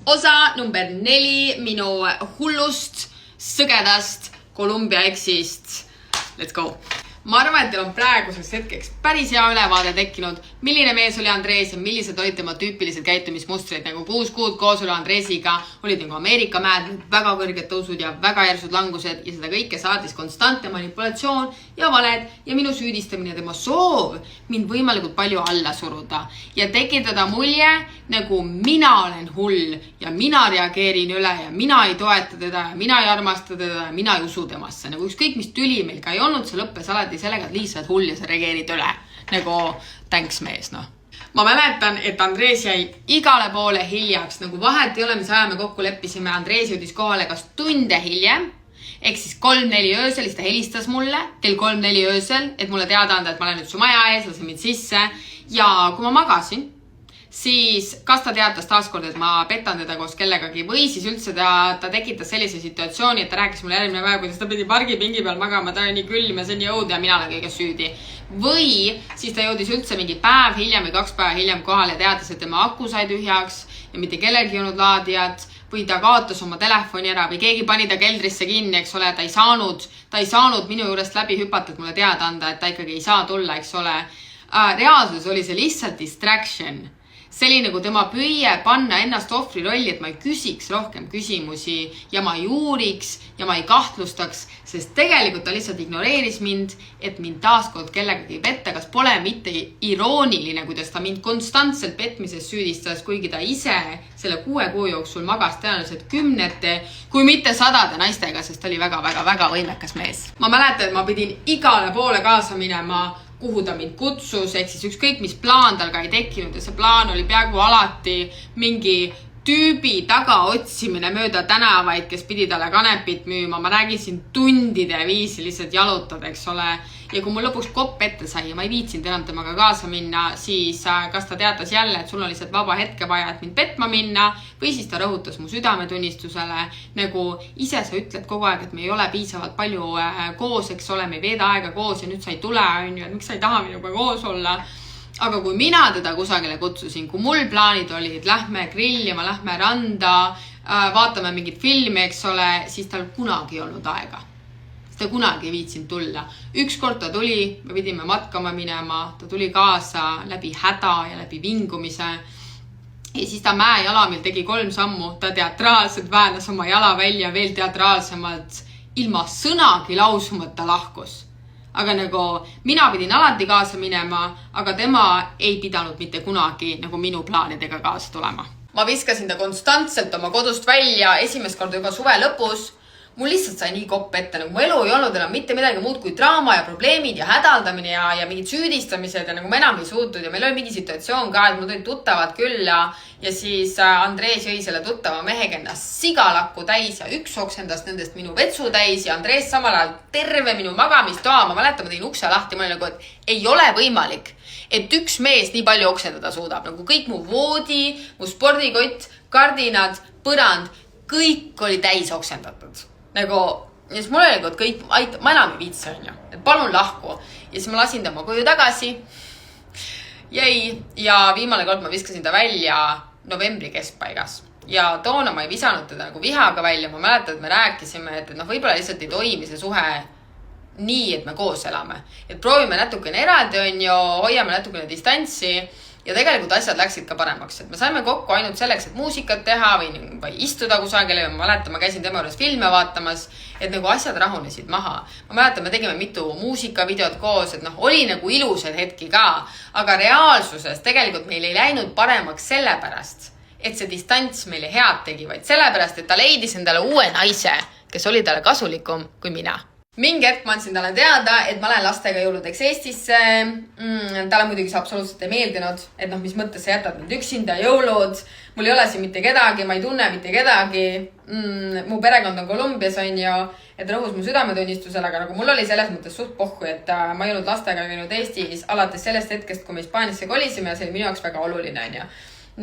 Osa number 4 minu hullust, sõgedast Kolumbia eksist. Let's go! Ma arvan, et teil on praeguseks hetkeks päris hea ülevaade tekkinud, milline mees oli Andres ja millised olid tema tüüpilised käitumismustrid. Nagu 6 kuud koos oli Andresiga, olid nagu Ameerika mäed, väga kõrged tõusud ja väga järsud langused ja seda kõike saadis konstantne manipulatsioon ja valed ja minu süüdistamine, tema soov mind võimalikult palju alla suruda ja tekitada mulje, nagu mina olen hull ja mina reageerin üle ja mina ei toeta teda ja mina ei armasta teda ja mina ei usu temasse. Nagu ükskõik mis tüli meil ka ei olnud, see lõppes alati sellega, et lihtsalt hull ja sa reageerid üle. Nagu thanks mees, noh. Ma mäletan, et Andres jäi igale poole hiljaks. Nagu vahet ei ole, mis aja me kokku leppisime. Andres jõudis kohale kas tunde hiljem, ehk siis 3-4 öösel, siis ta helistas mulle kell 3-4 öösel, et mulle teada anda, et ma olen nüüd su maja ees, lasi mind sisse. Ja kui ma magasin, siis kas ta teatas taaskord, et ma petan teda koos kellegagi või siis üldse ta tekitas sellise situatsiooni, et ta rääkis mulle järgmine päev, kuidas ta pidi pargipingi peal magama, ta oli nii külm ja see on nii õud ja mina olen kõige süüdi. Või siis ta jõudis üldse mingi päev hiljem või 2 päeva hiljem kohale ja teatas, et tema aku sai tühjaks ja mitte kellelgi ei olnud laadijat või ta kaotas oma telefoni ära või keegi pani ta keldrisse kinni, eks ole, ta ei saanud minu juurest läbi hüpata, et mulle teada anda, et ta ikkagi ei saa tulla, eks ole. Reaalsus oli see lihtsalt distraction. See oli nagu tema püüe panna ennast ohvri rolli, et ma ei küsiks rohkem küsimusi ja ma ei uuriks ja ma ei kahtlustaks, sest tegelikult ta lihtsalt ignoreeris mind, et mind taaskord kellegagi ei petta, kas pole mitte irooniline, kuidas ta mind konstantselt petmises süüdistas, kuigi ta ise selle 6 kuu jooksul magas tõenäoliselt 10, kui mitte 100 naistega, sest ta oli väga võimekas mees. Ma mäletan, et ma pidin igale poole kaasa minema, kuhu ta mind kutsus, ehk siis ükskõik mis plaan tal ka ei tekkinud ja see plaan oli peaaegu alati mingi tüübi taga otsimine mööda tänavaid, kes pidi talle kanepit müüma. Ma räägin siin tundide viisi lihtsalt jalutada, eks ole. Ja kui mul lõpuks kopp ette sai ja ma ei viitsinud enam temaga kaasa minna, siis kas ta teatas jälle, et sul on lihtsalt vaba hetke vaja, et mind petma minna või siis ta rõhutas mu südametunnistusele. Nagu ise sa ütled kogu aeg, et me ei ole piisavalt palju koos, eks ole, me ei veeda aega koos ja nüüd sa ei tule, et miks sa ei taha minuga koos olla. Aga kui mina teda kusagile kutsusin, kui mul plaanid olid, lähme grillima, lähme randa, vaatame mingit filmi, eks ole, siis tal kunagi ei olnud aega. Ta kunagi ei viitsinud tulla. Ükskord ta tuli, me pidime matkama minema, ta tuli kaasa läbi häda ja läbi vingumise. Ja siis ta mäe jalamil tegi 3 sammu, ta teatraalselt väänas oma jala välja veel teatraalsemalt, ilma sõnagi lausumata lahkus. Aga nagu mina pidin alati kaasa minema, aga tema ei pidanud mitte kunagi nagu minu plaanidega kaasa tulema. Ma viskasin ta konstantselt oma kodust välja esimest korda juba suve lõpus. Mul lihtsalt sai nii kopp ette, nagu mu elu ei olnud enam mitte midagi muud kui draama ja probleemid ja hädaldamine ja mingid süüdistamised ja nagu ma enam ei suutud ja meil oli mingi situatsioon ka, et mul tulid tuttavad külla ja siis Andres jõi selle tuttava mehega ennast sigalakku täis ja üks oksendast nendest minu vetsu täis ja Andres samal ajal terve minu magamistoa, ma mäletan, ma tegin ukse lahti, ma olin nagu, et ei ole võimalik, et üks mees nii palju oksendada suudab, nagu kõik mu voodi, mu spordikott, kardinad, põrand, kõik oli täis oksendatud. Nagu, ja siis mul oli nagu, et kõik, ma enam ei viitsi, et palun lahku. Ja siis ma lasin ta oma koju tagasi. Jäi ja viimane kord ma viskasin ta välja novembri keskpaigas. Ja toona ma ei visanud teda nagu vihaga välja. Ma mäletan, et me rääkisime, et võib-olla lihtsalt ei toimi see suhe nii, et me koos elame. Et proovime natukene eraldi, hoiame natukene distantsi. Ja tegelikult asjad läksid ka paremaks, et me saime kokku ainult selleks, et muusikat teha või istuda kusagile või ma mäletan, ma käisin tema juures filme vaatamas, et nagu asjad rahunesid maha. Ma mäletan, me tegime mitu muusikavideot koos, et oli nagu ilusad hetki ka, aga reaalsuses tegelikult meil ei läinud paremaks sellepärast, et see distants meile head tegi, vaid sellepärast, et ta leidis endale uue naise, kes oli talle kasulikum kui mina. Mingi hetk ma andsin talle teada, et ma lähen lastega jõuludeks Eestisse. Talle muidugi see absoluutselt ei meeldinud, et mis mõttes sa jätad nüüd üksinda jõulud. Mul ei ole siin mitte kedagi, ma ei tunne mitte kedagi. Mu perekond on Kolumbias, et rõhus mu südametunnistusele, aga nagu mul oli selles mõttes suht pohhu, et ma ei olnud lastega käinud Eestis alates sellest hetkest, kui me Hispaaniasse kolisime ja see oli minu jaoks väga oluline.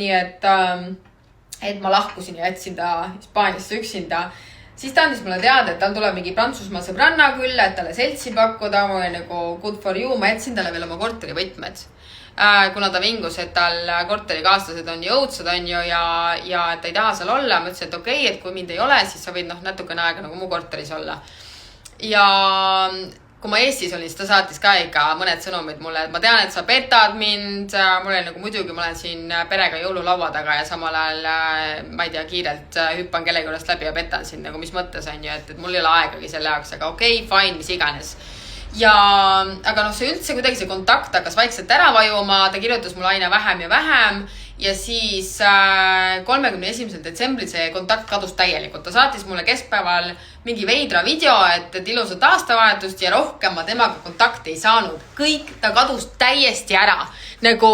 Nii et ma lahkusin ja jätsin ta Hispaaniasse üksinda. Siis ta andis mulle teada, et tal tuleb mingi Prantsusmaa sõbranna külla, et talle seltsi pakkuda, ma olin nagu good for you, ma jätsin talle veel oma korteri võtmed. kuna ta vingus, et tal korterikaaslased on jõudsad, on ju, ja et ta ei taha seal olla. Ma ütlesin, et okei, et kui mind ei ole, siis sa võid natukene aega nagu mu korteris olla. Ja kui ma Eestis olin, siis ta saatis ka ikka mõned sõnumid mulle, et ma tean, et sa petad mind. Mul oli nagu muidugi, ma olen siin perega jõululaua taga ja samal ajal, ma ei tea, kiirelt hüppan kellegi juurest läbi ja petan sind, nagu mis mõttes on ju, et mul ei ole aegagi selle jaoks, aga okei, fine, mis iganes. Ja, aga see üldse kuidagi see kontakt hakkas vaikselt ära vajuma, ta kirjutas mulle aina vähem ja vähem. Ja siis 31. detsembril see kontakt kadus täielikult. Ta saatis mulle keskpäeval mingi veidra video, et ilusat aastavahetust ja rohkem ma temaga kontakti ei saanud. Kõik ta kadus täiesti ära. Nagu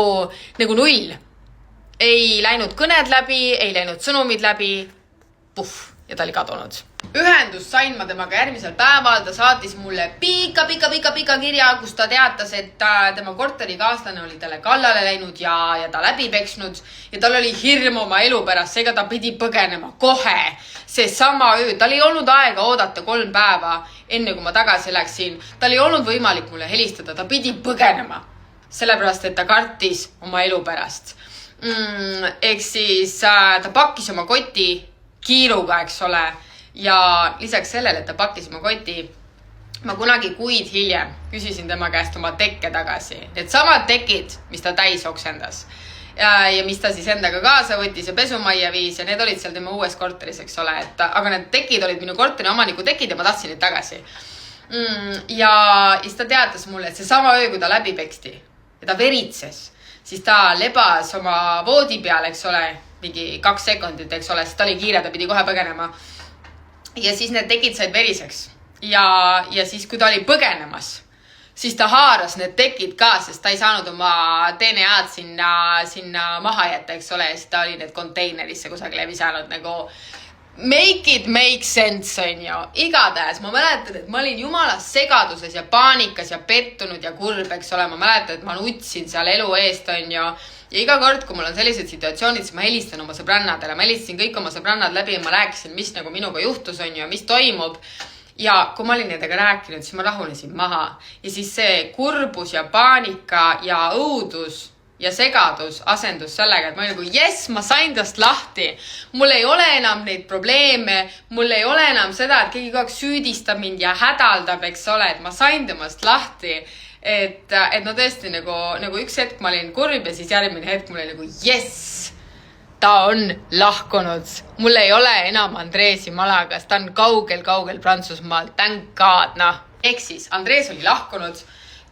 null. Ei läinud kõned läbi, ei läinud sõnumid läbi. Puff. Ja ta oli kadunud. Ühendust sain ma temaga järgmisel päeval. Ta saatis mulle pika kirja, kus ta teatas, et tema korterikaaslane oli talle kallale läinud ja ta läbi peksnud. Ja tal oli hirm oma elu pärast, seega ta pidi põgenema kohe. See sama öö. Tal ei olnud aega oodata 3 päeva, enne kui ma tagasi läksin. Tal ei olnud võimalik mulle helistada. Ta pidi põgenema. Sellepärast, et ta kartis oma elu pärast. Ehk siis ta pakkis oma koti kiiruga, eks ole. Ja lisaks sellele, et ta pakkis oma koti, ma kunagi kuid hiljem küsisin tema käest oma tekke tagasi. Need samad tekid, mis ta täis oksendas. Ja mis ta siis endaga kaasa võttis ja pesumajja viis ja need olid seal tema uues korteris, eks ole. Aga need tekid olid minu korteri omaniku tekid ja ma tahtsin neid tagasi. Ja siis ta teatas mulle, et see sama öö, kui ta läbi peksti ja ta veritses, siis ta lebas oma voodi peal, eks ole, mingi 2 sekundit, eks ole, sest ta oli kiire, ta pidi kohe põgenema. Ja siis need tekid said veriseks. Ja siis, kui ta oli põgenemas, siis ta haaras need tekid ka, sest ta ei saanud oma DNA-d sinna maha jätta, eks ole, ja siis ta oli need konteinerisse kusagile visanud nagu make it make sense, on ju. Igatahes ma mäletan, et ma olin jumalas segaduses ja paanikas ja pettunud ja kurb, eks ole. Ma mäletan, et ma nutsin seal elu eest, on ju. Ja iga kord, kui mul on sellised situatsioonid, siis ma helistan oma sõbrannadele. Ma helistasin kõik oma sõbrannad läbi ja ma rääkisin, mis nagu minuga juhtus, on ju, mis toimub. Ja kui ma olin nendega rääkinud, siis ma rahunesin maha. Ja siis see kurbus ja paanika ja õudus ja segadus asendus sellega, et ma olin nagu, yes, ma sain tast lahti. Mul ei ole enam neid probleeme. Mul ei ole enam seda, et keegi kogu aeg süüdistab mind ja hädaldab, eks ole, et ma sain temast lahti. Et no tõesti nagu üks hetk ma olin kurb ja siis järgmine hetk mul oli nagu, yes, ta on lahkunud. Mul ei ole enam Andreesi Malagas, ta on kaugel Prantsusmaal, thank God, noh. Ehk siis Andrees oli lahkunud.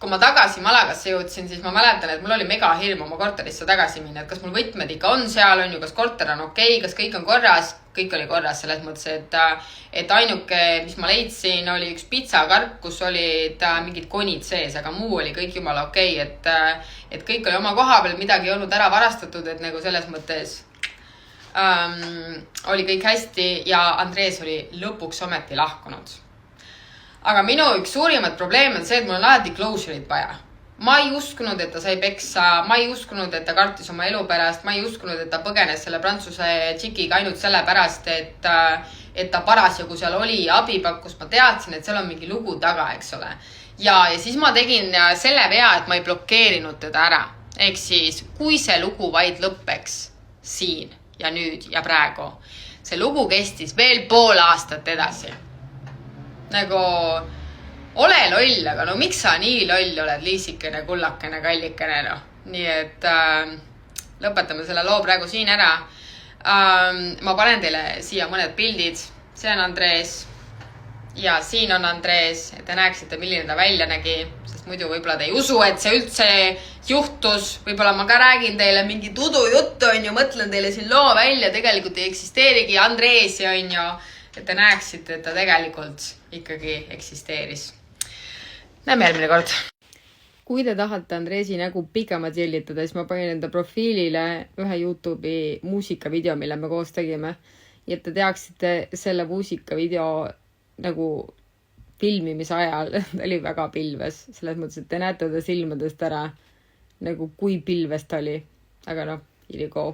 Kui ma tagasi Malagasse jõudsin, siis ma mäletan, et mul oli mega hirm oma korterisse tagasi minna, et kas mul võtmed ikka on seal, on ju, kas korter on okei, kas kõik on korras. Kõik oli korras selles mõttes, et ainuke, mis ma leidsin, oli üks pitsakark, kus olid mingid konid sees, aga muu oli kõik jumala okei, et kõik oli oma koha peal, midagi ei olnud ära varastatud, et nagu selles mõttes oli kõik hästi ja Andrees oli lõpuks ometi lahkunud. Aga minu üks suurimat probleem on see, et mul on alati closure'it vaja. Ma ei uskunud, et ta sai peksa, ma ei uskunud, et ta kartis oma elu pärast, ma ei uskunud, et ta põgenes selle prantsuse tšikiga ainult selle pärast, et ta parasjagu seal oli ja abi pakkus. Ma teadsin, et seal on mingi lugu taga, eks ole. Ja siis ma tegin selle vea, et ma ei blokeerinud teda ära. Ehk siis, kui see lugu vaid lõppeks siin ja nüüd ja praegu, see lugu kestis veel pool aastat edasi. Nagu, ole loll, aga no miks sa nii loll oled, liisikene, kullakene, kallikene, noh. Nii et lõpetame selle loo praegu siin ära. Ma panen teile siia mõned pildid. See on Andrees ja siin on Andrees, et te näeksite, milline ta välja nägi, sest muidu võib-olla te ei usu, et see üldse juhtus. Võib-olla ma ka räägin teile mingi tudujuttu, on ju, mõtlen teile siin loo välja, tegelikult ei eksisteerigi Andreesi, on ju, et te näeksite, et ta tegelikult ikkagi eksisteeris. Näeme järgmine kord. Kui te tahate Andreesi nägu pikemalt jälgitada, siis ma panin enda profiilile ühe YouTube'i muusikavideo, mille me koos tegime. Ja et te teaksite selle muusikavideo nagu filmimise ajal, ta oli väga pilves. Selles mõttes, et te näete ta silmadest ära, nagu kui pilves ta oli. Aga noh, here you go.